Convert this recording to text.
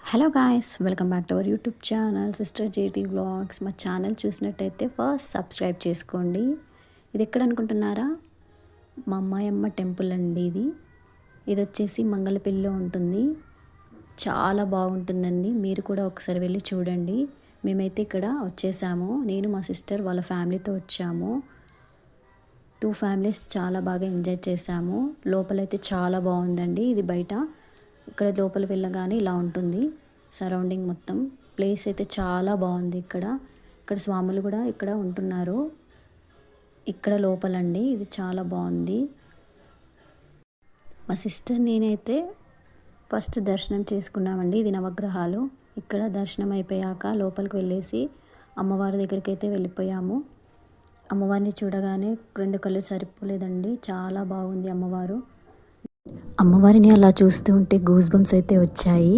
Hello guys, welcome back to our YouTube channel sister JT vlogs. మా channel చూసినట్టయితే first subscribe చేసుకోండి. ఇది ఎక్కడ అనుకుంటున్నారా? మా అమ్మాయమ్మ టెంపుల్ అండి. ఇది వచ్చేసి మంగళపల్లిలో ఉంటుంది. చాలా బాగుంటుందండి. మీరు కూడా ఒకసారి వెళ్ళి చూడండి. మేమైతే ఇక్కడ వచ్చేసాము. నేను మా సిస్టర్ వాళ్ళ ఫ్యామిలీతో వచ్చాము. 2 ఫ్యామిలీస్ చాలా బాగా ఎంజాయ్ చేసాము. లోపలైతే చాలా బాగుందండి. ఇది బయట, ఇక్కడ లోపల వెళ్ళగానే ఇలా ఉంటుంది. సరౌండింగ్ మొత్తం ప్లేస్ అయితే చాలా బాగుంది. ఇక్కడ స్వాములు కూడా ఇక్కడ ఉంటున్నారు. ఇక్కడ లోపలండి, ఇది చాలా బాగుంది. మా సిస్టర్ నేనైతే ఫస్ట్ దర్శనం చేసుకున్నామండి. ఇది నవగ్రహాలు. ఇక్కడ దర్శనం అయిపోయాక లోపలికి వెళ్ళేసి అమ్మవారి దగ్గరికి అయితే వెళ్ళిపోయాము. అమ్మవారిని చూడగానే 2 కళ్ళు సరిపోలేదండి. చాలా బాగుంది అమ్మవారు. అమ్మవారిని అలా చూస్తూ ఉంటే గూస్ బంప్స్ అయితే వచ్చాయి.